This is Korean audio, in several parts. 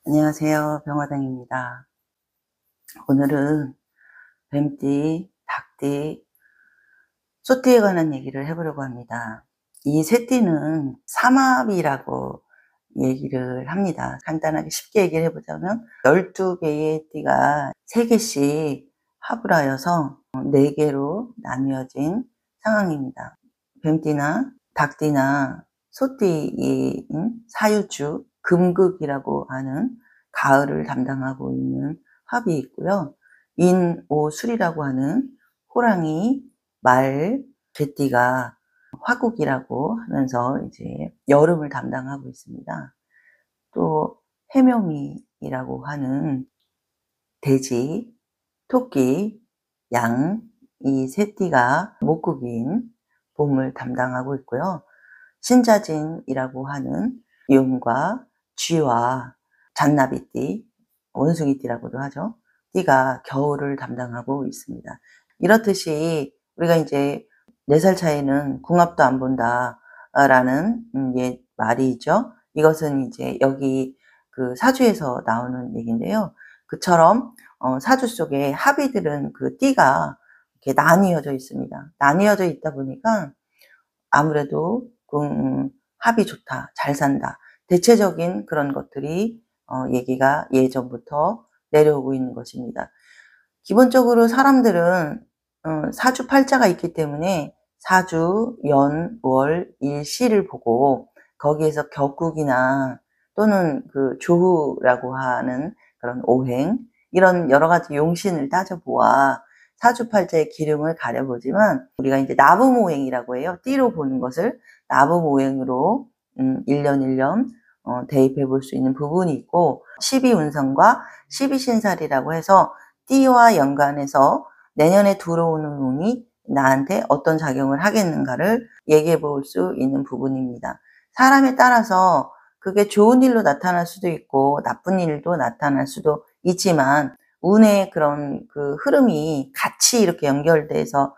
안녕하세요. 병화당입니다. 오늘은 뱀띠, 닭띠, 소띠에 관한 얘기를 해보려고 합니다. 이 세 띠는 삼합이라고 얘기를 합니다. 간단하게 쉽게 얘기를 해보자면 12개의 띠가 3개씩 합을 하여서 4개로 나뉘어진 상황입니다. 뱀띠나 닭띠나 소띠인 사유축, 금극이라고 하는 가을을 담당하고 있는 합이 있고요. 인오술이라고 하는 호랑이, 말, 개띠가 화국이라고 하면서 이제 여름을 담당하고 있습니다. 또 해묘미이라고 하는 돼지, 토끼, 양, 이 세 띠가 목국인 봄을 담당하고 있고요. 신자진이라고 하는 용과 쥐와 잔나비띠, 원숭이띠라고도 하죠. 띠가 겨울을 담당하고 있습니다. 이렇듯이 우리가 이제 4살 차이는 궁합도 안 본다 라는 말이 있죠. 이것은 이제 여기 그 사주에서 나오는 얘기인데요. 그처럼 사주 속에 합이들은 그 띠가 이렇게 나뉘어져 있습니다. 나뉘어져 있다 보니까 아무래도 합이 좋다, 잘 산다. 대체적인 그런 것들이 얘기가 예전부터 내려오고 있는 것입니다. 기본적으로 사람들은 사주 팔자가 있기 때문에 사주, 연, 월, 일, 시를 보고 거기에서 격국이나 또는 그 조후라고 하는 그런 오행, 이런 여러 가지 용신을 따져보아 사주팔자의 기름을 가려보지만 우리가 이제 나부모행이라고 해요. 띠로 보는 것을 나부모행으로 1년 1년 대입해 볼 수 있는 부분이 있고 12운성과 12신살이라고 해서 띠와 연관해서 내년에 들어오는 운이 나한테 어떤 작용을 하겠는가를 얘기해 볼 수 있는 부분입니다. 사람에 따라서 그게 좋은 일로 나타날 수도 있고 나쁜 일도 나타날 수도 있지만 운의 그런 그 흐름이 같이 이렇게 연결돼서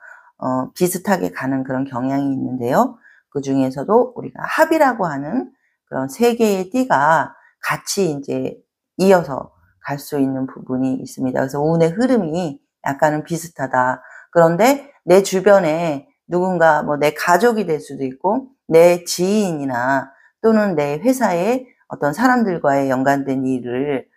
비슷하게 가는 그런 경향이 있는데요. 그 중에서도 우리가 합이라고 하는 그런 3개의 띠가 같이 이제 이어서 갈 수 있는 부분이 있습니다. 그래서 운의 흐름이 약간은 비슷하다. 그런데 내 주변에 누군가 뭐 내 가족이 될 수도 있고 내 지인이나 또는 내 회사의 어떤 사람들과의 연관된 일을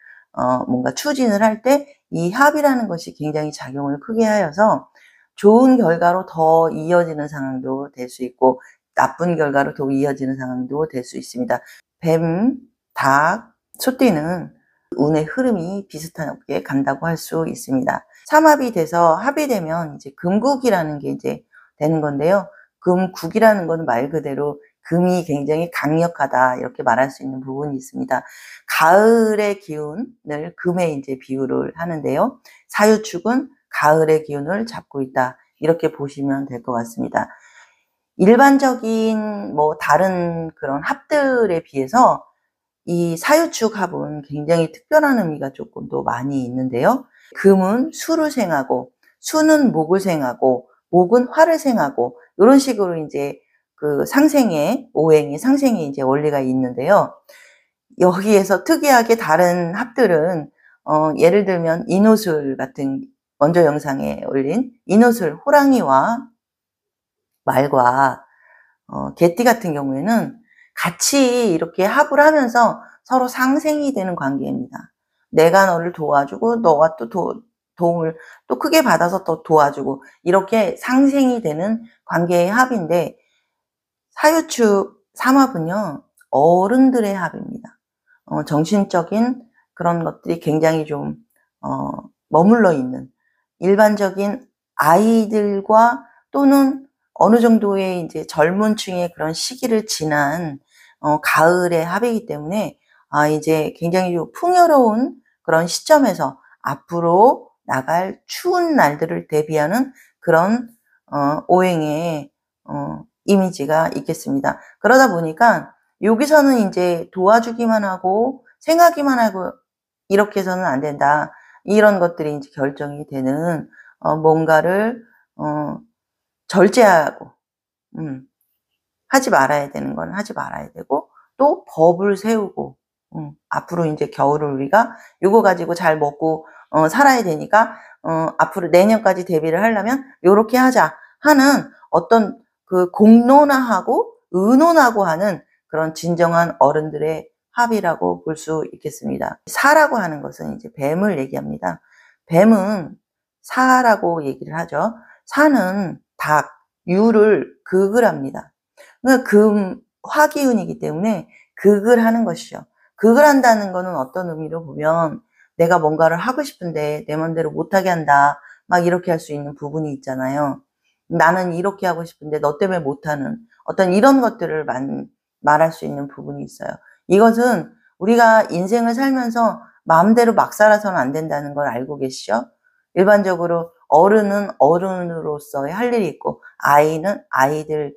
뭔가 추진을 할 때 이 합이라는 것이 굉장히 작용을 크게 하여서 좋은 결과로 더 이어지는 상황도 될 수 있고 나쁜 결과로 더 이어지는 상황도 될 수 있습니다. 뱀, 닭, 소띠는 운의 흐름이 비슷하게 간다고 할 수 있습니다. 삼합이 돼서 합이 되면 이제 금국이라는 게 이제 되는 건데요. 금국이라는 건 말 그대로 금이 굉장히 강력하다 이렇게 말할 수 있는 부분이 있습니다. 가을의 기운을 금에 이제 비유를 하는데요. 사유축은 가을의 기운을 잡고 있다 이렇게 보시면 될 것 같습니다. 일반적인 뭐 다른 그런 합들에 비해서 이 사유축 합은 굉장히 특별한 의미가 조금 더 많이 있는데요. 금은 수를 생하고 수는 목을 생하고 목은 화를 생하고 이런 식으로 이제 그 상생의 오행의 상생의 이제 원리가 있는데요. 여기에서 특이하게 다른 합들은 예를 들면 인호술 같은 먼저 영상에 올린 인호술 호랑이와 말과 개띠 같은 경우에는 같이 이렇게 합을 하면서 서로 상생이 되는 관계입니다. 내가 너를 도와주고 너가 또 도움을 또 크게 받아서 또 도와주고 이렇게 상생이 되는 관계의 합인데 사유축 삼합은요 어른들의 합입니다. 정신적인 그런 것들이 굉장히 좀 머물러 있는 일반적인 아이들과 또는 어느 정도의 이제 젊은 층의 그런 시기를 지난 가을의 합이기 때문에 이제 굉장히 좀 풍요로운 그런 시점에서 앞으로 나갈 추운 날들을 대비하는 그런 오행의 이미지가 있겠습니다. 그러다 보니까 여기서는 이제 도와주기만 하고 생하기만 하고 이렇게 해서는 안 된다. 이런 것들이 이제 결정이 되는 뭔가를 절제하고 하지 말아야 되는 건 하지 말아야 되고 또 법을 세우고 앞으로 이제 겨울을 우리가 요거 가지고 잘 먹고 살아야 되니까 앞으로 내년까지 대비를 하려면 요렇게 하자 하는 어떤 그 공론화하고 의논하고 하는 그런 진정한 어른들의 합의라고 볼 수 있겠습니다. 사라고 하는 것은 이제 뱀을 얘기합니다. 뱀은 사라고 얘기를 하죠. 사는 닭, 유를 극을 합니다. 그러니까 화기운이기 때문에 극을 하는 것이죠. 극을 한다는 거는 어떤 의미로 보면 내가 뭔가를 하고 싶은데 내 맘대로 못하게 한다. 막 이렇게 할 수 있는 부분이 있잖아요. 나는 이렇게 하고 싶은데 너 때문에 못하는 어떤 이런 것들을 말할 수 있는 부분이 있어요. 이것은 우리가 인생을 살면서 마음대로 막 살아서는 안 된다는 걸 알고 계시죠? 일반적으로 어른은 어른으로서의 할 일이 있고 아이는 아이들의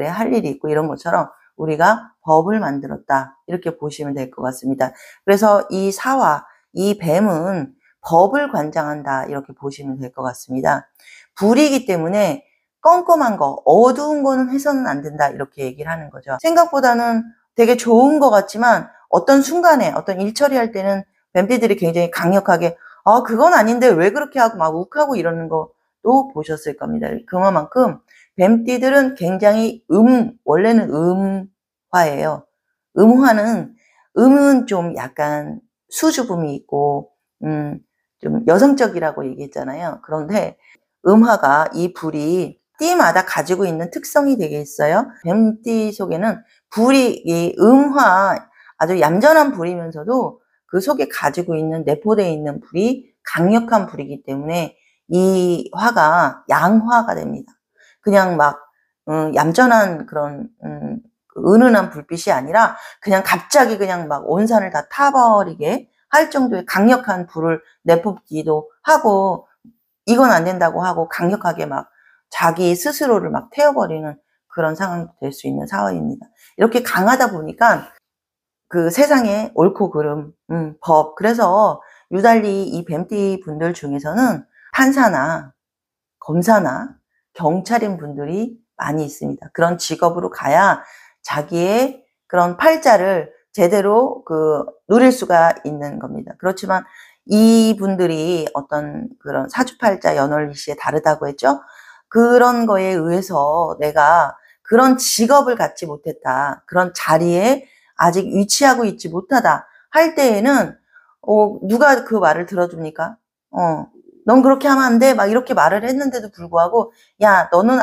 할 일이 있고 이런 것처럼 우리가 법을 만들었다 이렇게 보시면 될 것 같습니다. 그래서 이 사와 이 뱀은 법을 관장한다 이렇게 보시면 될 것 같습니다. 불이기 때문에 껌껌한 거, 어두운 거는 해서는 안 된다 이렇게 얘기를 하는 거죠. 생각보다는 되게 좋은 것 같지만 어떤 순간에 어떤 일 처리할 때는 뱀띠들이 굉장히 강력하게 그건 아닌데 왜 그렇게 하고 막 욱하고 이러는 것도 보셨을 겁니다. 그만큼 뱀띠들은 굉장히 원래는 음화예요. 음은 좀 약간 수줍음이 있고 좀 여성적이라고 얘기했잖아요. 그런데 음화가 이 불이 띠마다 가지고 있는 특성이 되게 있어요. 뱀띠 속에는 불이 이 음화 아주 얌전한 불이면서도 그 속에 가지고 있는 내포되어 있는 불이 강력한 불이기 때문에 이 화가 양화가 됩니다. 그냥 막 얌전한 그런 은은한 불빛이 아니라 그냥 갑자기 그냥 막 온 산을 다 타버리게 할 정도의 강력한 불을 내뿜기도 하고 이건 안 된다고 하고 강력하게 막 자기 스스로를 막 태워버리는 그런 상황이 될 수 있는 사회입니다. 이렇게 강하다 보니까 그 세상에 옳고 그름, 법. 그래서 유달리 이 뱀띠 분들 중에서는 판사나 검사나 경찰인 분들이 많이 있습니다. 그런 직업으로 가야 자기의 그런 팔자를 제대로 누릴 수가 있는 겁니다. 그렇지만 이분들이 어떤 그런 사주팔자 연월일시에 다르다고 했죠? 그런 거에 의해서 내가 그런 직업을 갖지 못했다. 그런 자리에 아직 위치하고 있지 못하다 할 때에는 누가 그 말을 들어줍니까? 넌 그렇게 하면 안 돼. 막 이렇게 말을 했는데도 불구하고 야 너는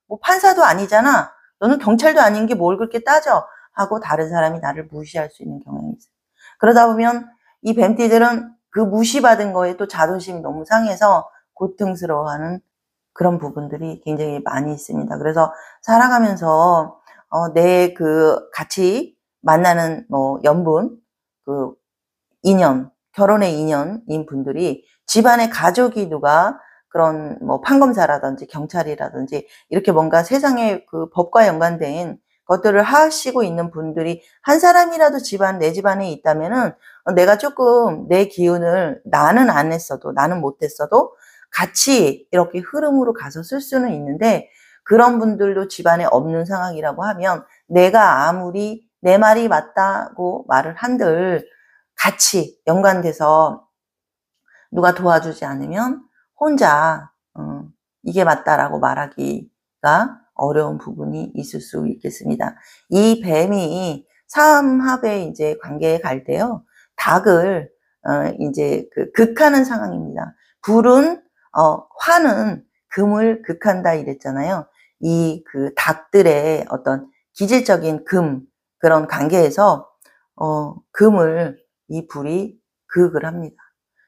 뭐 판사도 아니잖아. 너는 경찰도 아닌 게 뭘 그렇게 따져. 하고 다른 사람이 나를 무시할 수 있는 경향이 있어요. 그러다 보면 이 뱀띠들은 그 무시받은 거에 또 자존심이 너무 상해서 고통스러워하는 그런 부분들이 굉장히 많이 있습니다. 그래서 살아가면서 내 같이 만나는 뭐 연분, 인연, 결혼의 인연인 분들이 집안의 가족이 누가 그런 뭐 판검사라든지 경찰이라든지 이렇게 뭔가 세상의 그 법과 연관된 것들을 하시고 있는 분들이 한 사람이라도 내 집안에 있다면은 내가 조금 내 기운을 나는 안 했어도 나는 못했어도 같이 이렇게 흐름으로 가서 쓸 수는 있는데 그런 분들도 집안에 없는 상황이라고 하면 내가 아무리 내 말이 맞다고 말을 한들 같이 연관돼서 누가 도와주지 않으면 혼자 이게 맞다라고 말하기가 어려운 부분이 있을 수 있겠습니다. 이 뱀이 삼합의 이제 관계에 갈 때요, 닭을 이제 극하는 상황입니다. 불은 화는 금을 극한다 이랬잖아요. 이 닭들의 어떤 기질적인 그런 관계에서 금을 이 불이 극을 합니다.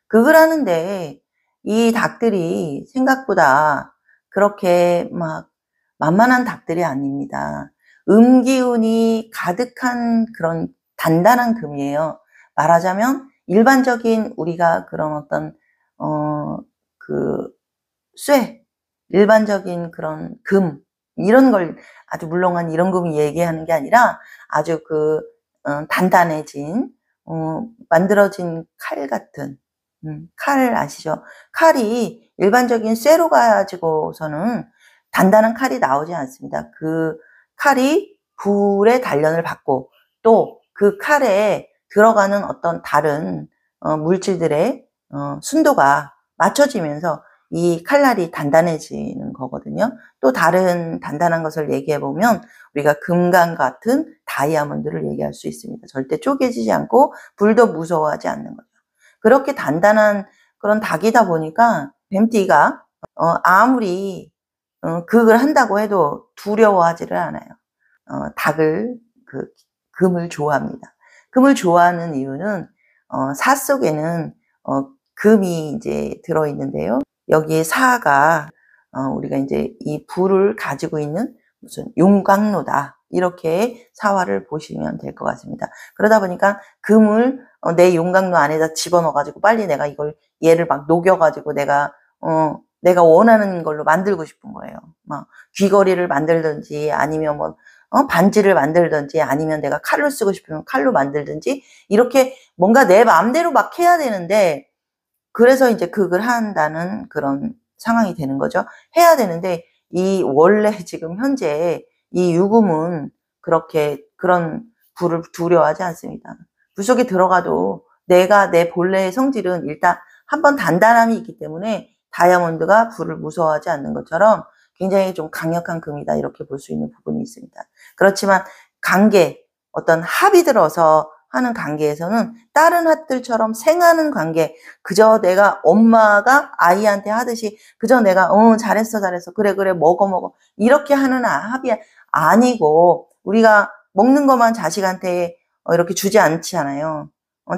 극을 하는데 이 닭들이 생각보다 그렇게 막 만만한 닭들이 아닙니다. 기운이 가득한 그런 단단한 금이에요. 말하자면 일반적인 우리가 그런 어떤 일반적인 그런 금 이런 걸 아주 물렁한 이런 금이 얘기하는 게 아니라 아주 단단해진 만들어진 칼 같은 칼 아시죠? 칼이 일반적인 쇠로 가지고서는 단단한 칼이 나오지 않습니다. 그 칼이 불의 단련을 받고 또 그 칼에 들어가는 어떤 다른 물질들의 순도가 맞춰지면서 이 칼날이 단단해지는 거거든요. 또 다른 단단한 것을 얘기해 보면 우리가 금강 같은 다이아몬드를 얘기할 수 있습니다. 절대 쪼개지지 않고 불도 무서워하지 않는 거죠. 그렇게 단단한 그런 닭이다 보니까 뱀띠가 아무리 극을 한다고 해도 두려워하지를 않아요. 닭을 금을 좋아합니다. 금을 좋아하는 이유는 사 속에는 금이 이제 들어 있는데요. 여기에 사가 우리가 이제 이 불을 가지고 있는 무슨 용광로다, 이렇게 사화를 보시면 될 것 같습니다. 그러다 보니까 금을 내 용광로 안에다 집어넣어 가지고 빨리 내가 얘를 막 녹여 가지고 내가 원하는 걸로 만들고 싶은 거예요. 막 귀걸이를 만들든지 아니면 뭐 반지를 만들든지 아니면 내가 칼로 쓰고 싶으면 칼로 만들든지 이렇게 뭔가 내 마음대로 막 해야 되는데, 그래서 이제 극을 한다는 그런 상황이 되는 거죠. 해야 되는데 이 원래 지금 현재 이 유금은 그렇게 그런 불을 두려워하지 않습니다. 불 속에 들어가도 내가 내 본래의 성질은 일단 한번 단단함이 있기 때문에 다이아몬드가 불을 무서워하지 않는 것처럼 굉장히 좀 강력한 금이다, 이렇게 볼 수 있는 부분이 있습니다. 그렇지만 관계, 어떤 합이 들어서 하는 관계에서는 다른 hat들처럼 생하는 관계, 그저 내가 엄마가 아이한테 하듯이 그저 내가 잘했어 그래 먹어 이렇게 하는 합이 아니고, 우리가 먹는 것만 자식한테 이렇게 주지 않잖아요.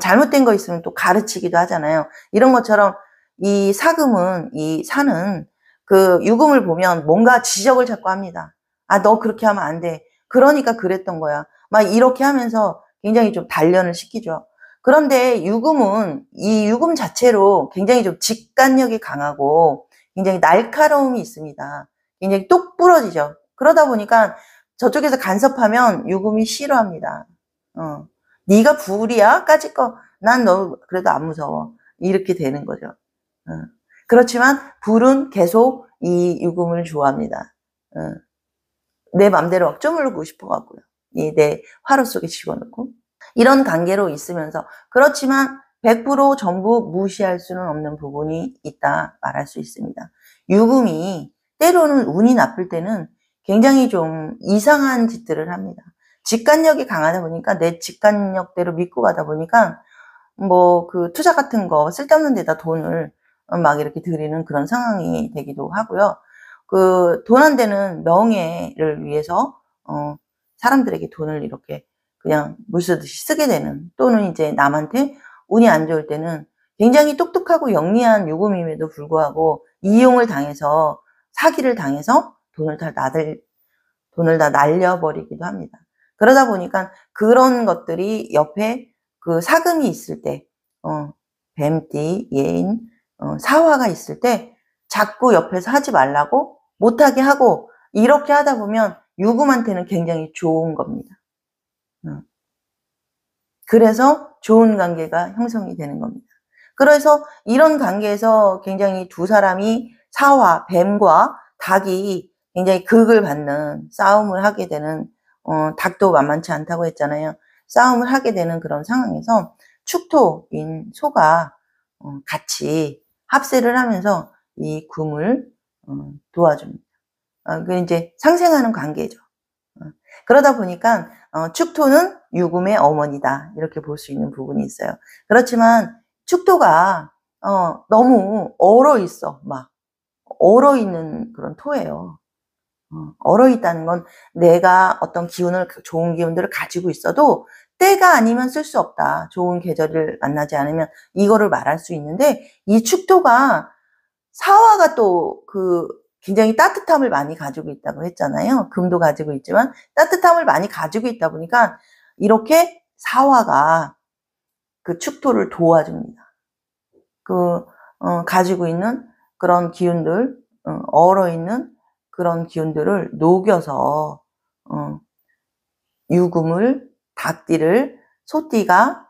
잘못된 거 있으면 또 가르치기도 하잖아요. 이런 것처럼 이 사금은, 이 사는 그 유금을 보면 뭔가 지적을 자꾸 합니다. 아, 너 그렇게 하면 안 돼. 그러니까 그랬던 거야. 막 이렇게 하면서 굉장히 좀 단련을 시키죠. 그런데 유금은 이 유금 자체로 굉장히 좀 직관력이 강하고 굉장히 날카로움이 있습니다. 굉장히 똑 부러지죠. 그러다 보니까 저쪽에서 간섭하면 유금이 싫어합니다. 네가 불이야? 까짓 거. 난 너 그래도 안 무서워. 이렇게 되는 거죠. 그렇지만 불은 계속 이 유금을 좋아합니다. 내 맘대로 막 쪼물고 싶어 갖고요. 내 화로 속에 집어넣고. 이런 관계로 있으면서, 그렇지만 100% 전부 무시할 수는 없는 부분이 있다 말할 수 있습니다. 유금이 때로는 운이 나쁠 때는 굉장히 좀 이상한 짓들을 합니다. 직관력이 강하다 보니까 내 직관력대로 믿고 가다 보니까 뭐 그 투자 같은 거 쓸데없는 데다 돈을 막 이렇게 들이는 그런 상황이 되기도 하고요. 그 돈 안 되는 명예를 위해서 사람들에게 돈을 이렇게 그냥 물 쓰듯이 쓰게 되는, 또는 이제 남한테 운이 안 좋을 때는 굉장히 똑똑하고 영리한 유금임에도 불구하고 이용을 당해서, 사기를 당해서 돈을 다 날려버리기도 합니다. 그러다 보니까 그런 것들이 옆에 그 사금이 있을 때, 뱀띠, 예인, 사화가 있을 때 자꾸 옆에서 하지 말라고 못하게 하고, 이렇게 하다 보면 유금한테는 굉장히 좋은 겁니다. 그래서 좋은 관계가 형성이 되는 겁니다. 그래서 이런 관계에서 굉장히 두 사람이, 사화, 뱀과 닭이 굉장히 극을 받는 싸움을 하게 되는, 닭도 만만치 않다고 했잖아요. 싸움을 하게 되는 그런 상황에서 축토인 소가 같이 합세를 하면서 이 금을 도와줍니다. 그 이제 상생하는 관계죠. 그러다 보니까 축토는 유금의 어머니다, 이렇게 볼 수 있는 부분이 있어요. 그렇지만 축토가 너무 얼어있어. 막 얼어있는 그런 토예요. 얼어있다는 건 내가 어떤 좋은 기운들을 가지고 있어도 때가 아니면 쓸 수 없다, 좋은 계절을 만나지 않으면, 이거를 말할 수 있는데, 이 축토가, 사화가 또 굉장히 따뜻함을 많이 가지고 있다고 했잖아요. 금도 가지고 있지만 따뜻함을 많이 가지고 있다 보니까 이렇게 사화가 그 축토를 도와줍니다. 가지고 있는 그런 기운들, 얼어있는 그런 기운들을 녹여서 유금을, 닭띠를 소띠가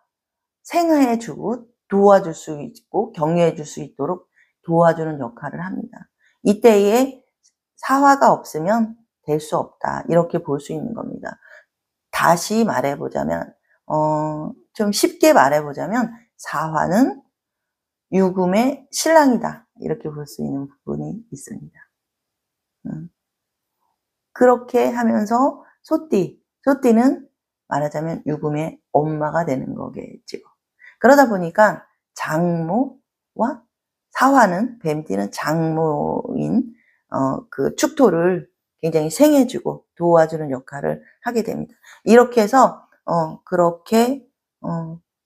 생해주고 도와줄 수 있고 격려해줄 수 있도록 도와주는 역할을 합니다. 이때에 사화가 없으면 될 수 없다, 이렇게 볼 수 있는 겁니다. 다시 말해보자면 좀 쉽게 말해보자면 사화는 유금의 신랑이다. 이렇게 볼 수 있는 부분이 있습니다. 그렇게 하면서 소띠는 말하자면 유금의 엄마가 되는 거겠죠. 그러다 보니까 장모와 사화는 뱀띠는 장모인 그 축토를 굉장히 생해주고 도와주는 역할을 하게 됩니다. 이렇게 해서 그렇게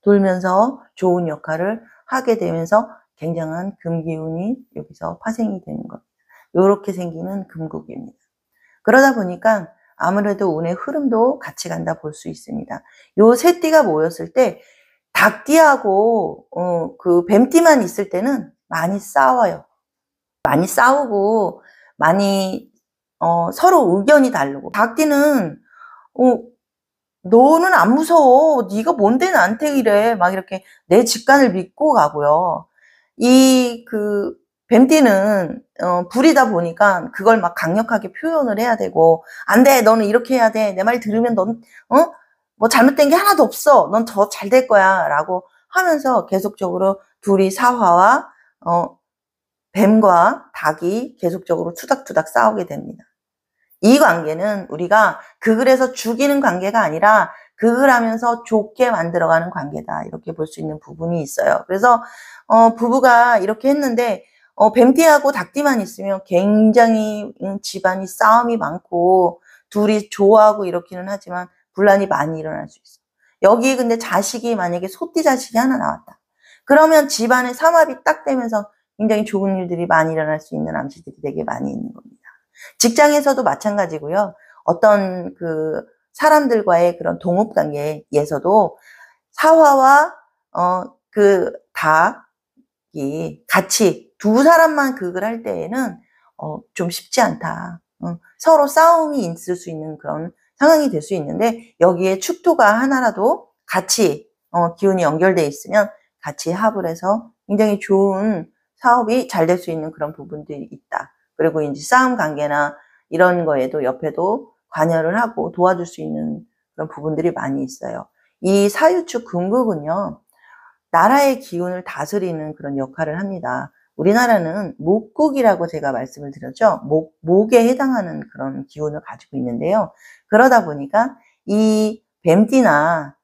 돌면서 좋은 역할을 하게 되면서 굉장한 금기운이 여기서 파생이 되는 겁니다. 이렇게 생기는 금국입니다. 그러다 보니까 아무래도 운의 흐름도 같이 간다 볼 수 있습니다. 요 세 띠가 모였을 때 닭띠하고 그 뱀띠만 있을 때는 많이 싸워요. 많이 싸우고 많이 서로 의견이 다르고 닭띠는 너는 안 무서워. 네가 뭔데 나한테 이래. 막 이렇게 내 직관을 믿고 가고요. 이 그 뱀띠는 불이다 보니까 그걸 막 강력하게 표현을 해야 되고 안 돼. 너는 이렇게 해야 돼. 내 말 들으면 넌 뭐 잘못된 게 하나도 없어. 넌 더 잘 될 거야. 라고 하면서 계속적으로 둘이 사화와 뱀과 닭이 계속적으로 투닥투닥 싸우게 됩니다. 이 관계는 우리가 극을 해서 죽이는 관계가 아니라 극을 하면서 좋게 만들어가는 관계다. 이렇게 볼 수 있는 부분이 있어요. 그래서 부부가 이렇게 했는데 뱀띠하고 닭띠만 있으면 굉장히 집안이 싸움이 많고 둘이 좋아하고 이렇기는 하지만 분란이 많이 일어날 수 있어요. 여기 근데 자식이 만약에 소띠 자식이 하나 나왔다. 그러면 집안의 삼합이 딱 되면서 굉장히 좋은 일들이 많이 일어날 수 있는 암시들이 되게 많이 있는 겁니다. 직장에서도 마찬가지고요. 어떤 그 사람들과의 그런 동업 관계에서도 사화와 그 닭이 같이 두 사람만 극을 할 때에는 좀 쉽지 않다. 서로 싸움이 있을 수 있는 그런 상황이 될 수 있는데 여기에 축토가 하나라도 같이 기운이 연결돼 있으면 같이 합을 해서 굉장히 좋은 사업이 잘 될 수 있는 그런 부분들이 있다. 그리고 이제 싸움 관계나 이런 거에도 옆에도 관여를 하고 도와줄 수 있는 그런 부분들이 많이 있어요. 이 사유축 금국은요, 나라의 기운을 다스리는 그런 역할을 합니다. 우리나라는 목국이라고 제가 말씀을 드렸죠. 목에 해당하는 그런 기운을 가지고 있는데요. 그러다 보니까 이 뱀띠나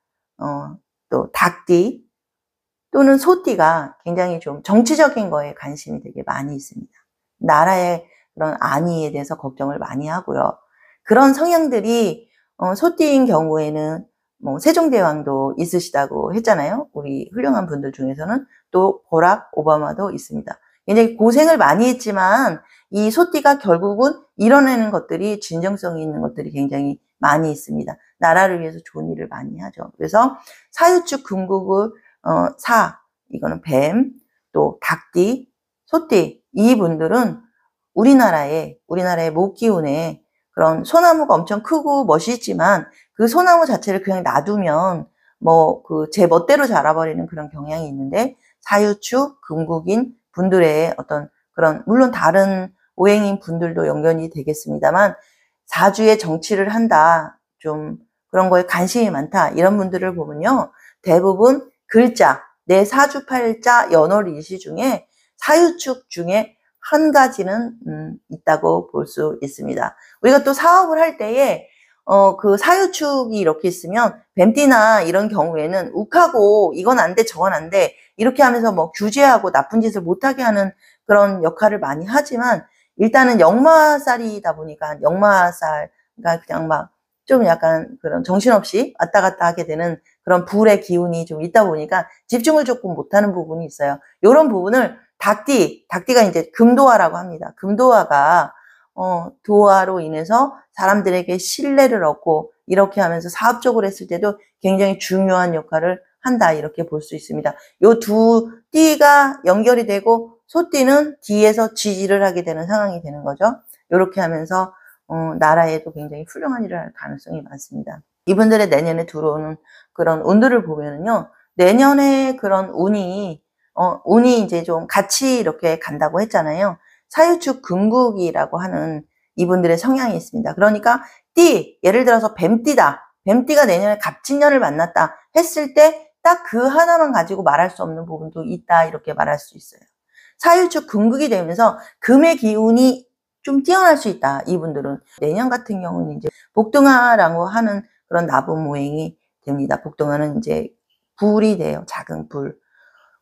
또 닭띠 또는 소띠가 굉장히 좀 정치적인 거에 관심이 되게 많이 있습니다. 나라의 그런 안위에 대해서 걱정을 많이 하고요. 그런 성향들이 소띠인 경우에는 뭐 세종대왕도 있으시다고 했잖아요. 우리 훌륭한 분들 중에서는 또 버락 오바마도 있습니다. 굉장히 고생을 많이 했지만 이 소띠가 결국은 이뤄내는 것들이 진정성이 있는 것들이 굉장히 많이 있습니다. 나라를 위해서 좋은 일을 많이 하죠. 그래서 사유축 금국을 이거는 뱀, 또 닭띠, 소띠 이분들은 우리나라의 목기운에 그런 소나무가 엄청 크고 멋있지만 그 소나무 자체를 그냥 놔두면 뭐 그 제 멋대로 자라버리는 그런 경향이 있는데 사유축 금국인 분들의 어떤 그런 물론 다른 오행인 분들도 연결이 되겠습니다만 사주의 정치를 한다 좀 그런 거에 관심이 많다 이런 분들을 보면요 대부분 글자 내 사주팔자 연월일시 중에 사유축 중에 한 가지는 있다고 볼 수 있습니다. 우리가 또 사업을 할 때에 그 사유축이 이렇게 있으면 뱀띠나 이런 경우에는 욱하고 이건 안 돼, 저건 안 돼 이렇게 하면서 뭐 규제하고 나쁜 짓을 못하게 하는 그런 역할을 많이 하지만 일단은 역마살이다 보니까 역마살 그러니까 그냥 막 좀 약간 그런 정신없이 왔다 갔다 하게 되는 그런 불의 기운이 좀 있다 보니까 집중을 조금 못하는 부분이 있어요. 이런 부분을 닭띠가 이제 금도화라고 합니다. 금도화가 도화로 인해서 사람들에게 신뢰를 얻고 이렇게 하면서 사업적으로 했을 때도 굉장히 중요한 역할을 한다 이렇게 볼 수 있습니다. 요 두 띠가 연결이 되고 소띠는 뒤에서 지지를 하게 되는 상황이 되는 거죠. 이렇게 하면서 나라에도 굉장히 훌륭한 일을 할 가능성이 많습니다. 이분들의 내년에 들어오는 그런 운들을 보면은요, 내년에 그런 운이 이제 좀 같이 이렇게 간다고 했잖아요. 사유축 금국이라고 하는 이분들의 성향이 있습니다. 그러니까 예를 들어서 뱀띠다. 뱀띠가 내년에 갑진년을 만났다 했을 때 딱 그 하나만 가지고 말할 수 없는 부분도 있다, 이렇게 말할 수 있어요. 사유축 금극이 되면서 금의 기운이 좀 뛰어날 수 있다, 이분들은. 내년 같은 경우는 이제 복등화라고 하는 그런 나부모행이 됩니다. 복등화는 이제 불이 돼요. 작은 불.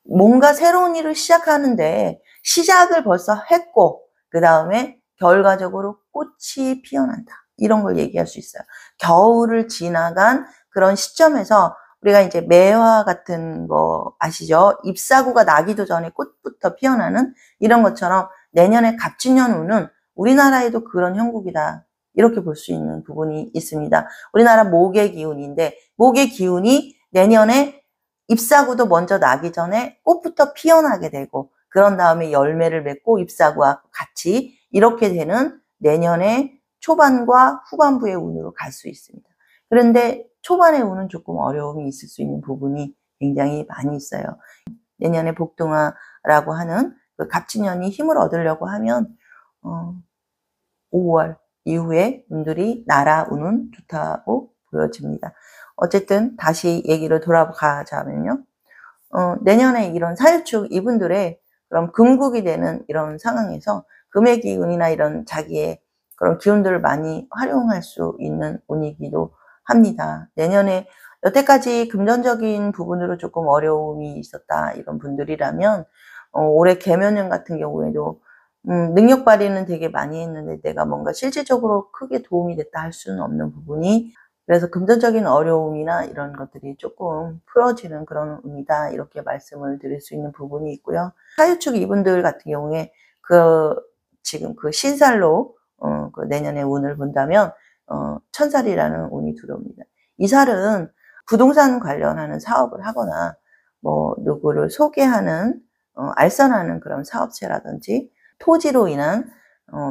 뭔가 새로운 일을 시작하는데 시작을 벌써 했고 그 다음에 결과적으로 꽃이 피어난다, 이런 걸 얘기할 수 있어요. 겨울을 지나간 그런 시점에서 우리가 이제 매화 같은 거 아시죠? 잎사구가 나기도 전에 꽃부터 피어나는 이런 것처럼 내년에 갑진년운은 우리나라에도 그런 형국이다, 이렇게 볼 수 있는 부분이 있습니다. 우리나라 목의 기운인데 목의 기운이 내년에 잎사구도 먼저 나기 전에 꽃부터 피어나게 되고 그런 다음에 열매를 맺고 잎사구와 같이 이렇게 되는 내년의 초반과 후반부의 운으로 갈 수 있습니다. 그런데 초반의 운은 조금 어려움이 있을 수 있는 부분이 굉장히 많이 있어요. 내년에 복등화라고 하는 그 갑진년이 힘을 얻으려고 하면 5월 이후에 운들이 나라 운은 좋다고 보여집니다. 어쨌든 다시 얘기를 돌아가자면요. 내년에 이런 사유축 이분들의 그런 금국이 되는 이런 상황에서 금의 기운이나 이런 자기의 그런 기운들을 많이 활용할 수 있는 운이기도 합니다. 내년에 여태까지 금전적인 부분으로 조금 어려움이 있었다, 이런 분들이라면 올해 개묘년 같은 경우에도 능력 발휘는 되게 많이 했는데 내가 뭔가 실질적으로 크게 도움이 됐다 할 수는 없는 부분이, 그래서 금전적인 어려움이나 이런 것들이 조금 풀어지는 그런 운이다, 이렇게 말씀을 드릴 수 있는 부분이 있고요. 사유축 이분들 같은 경우에 지금 그 신살로 그 내년의 운을 본다면 천살이라는 운이 들어옵니다. 이 살은 부동산 관련하는 사업을 하거나 뭐 누구를 소개하는 알선하는 그런 사업체라든지 토지로 인한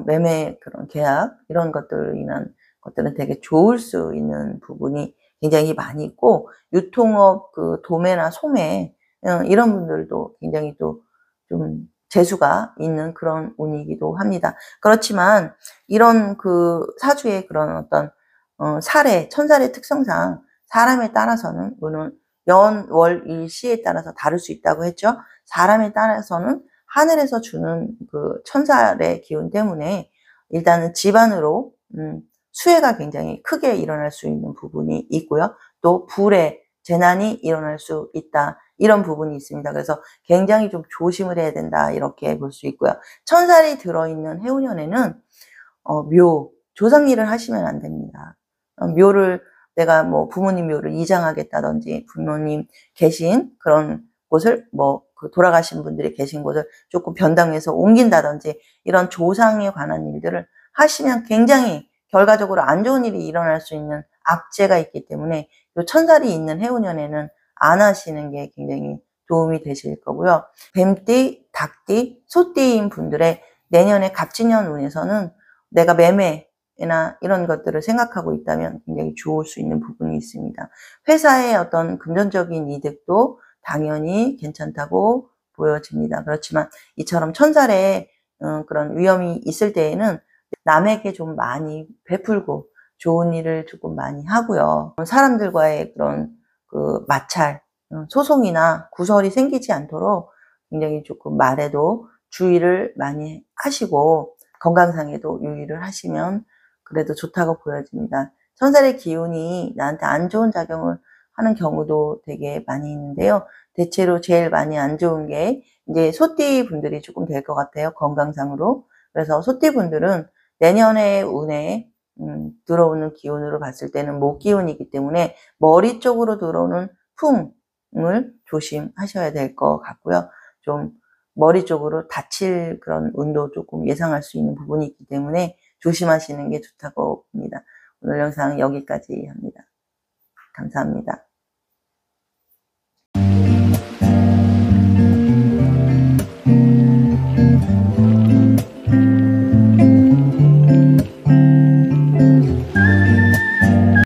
매매 그런 계약, 이런 것들로 인한 것들은 되게 좋을 수 있는 부분이 굉장히 많이 있고, 유통업, 그 도매나 소매 이런 분들도 굉장히 또 좀 재수가 있는 그런 운이기도 합니다. 그렇지만 이런 그 사주의 그런 어떤 천살의 특성상 사람에 따라서는 물론 연, 월, 일, 시에 따라서 다를 수 있다고 했죠. 사람에 따라서는 하늘에서 주는 그 천살의 기운 때문에 일단은 집안으로 수해가 굉장히 크게 일어날 수 있는 부분이 있고요. 또 불의 재난이 일어날 수 있다, 이런 부분이 있습니다. 그래서 굉장히 좀 조심을 해야 된다, 이렇게 볼 수 있고요. 천살이 들어있는 해운년에는 조상일을 하시면 안 됩니다. 묘를 내가 뭐 부모님 묘를 이장하겠다든지 부모님 계신 그런 곳을 그 돌아가신 분들이 계신 곳을 조금 변당해서 옮긴다든지 이런 조상에 관한 일들을 하시면 굉장히 결과적으로 안 좋은 일이 일어날 수 있는 악재가 있기 때문에 이 천살이 있는 해운년에는 안 하시는 게 굉장히 도움이 되실 거고요. 뱀띠, 닭띠, 소띠인 분들의 내년에 갑진년 운에서는 내가 매매나 이런 것들을 생각하고 있다면 굉장히 좋을 수 있는 부분이 있습니다. 회사의 어떤 금전적인 이득도 당연히 괜찮다고 보여집니다. 그렇지만 이처럼 천살에 그런 위험이 있을 때에는 남에게 좀 많이 베풀고 좋은 일을 조금 많이 하고요. 사람들과의 그런 그 마찰, 소송이나 구설이 생기지 않도록 굉장히 조금 말에도 주의를 많이 하시고 건강상에도 유의를 하시면 그래도 좋다고 보여집니다. 천살의 기운이 나한테 안 좋은 작용을 하는 경우도 되게 많이 있는데요. 대체로 제일 많이 안 좋은 게 이제 소띠 분들이 조금 될 것 같아요. 건강상으로. 그래서 소띠 분들은 내년의 운에 들어오는 기운으로 봤을 때는 목 기운이기 때문에 머리 쪽으로 들어오는 풍을 조심하셔야 될 것 같고요. 좀 머리 쪽으로 다칠 그런 운도 조금 예상할 수 있는 부분이 있기 때문에 조심하시는 게 좋다고 봅니다. 오늘 영상 여기까지 합니다. 감사합니다.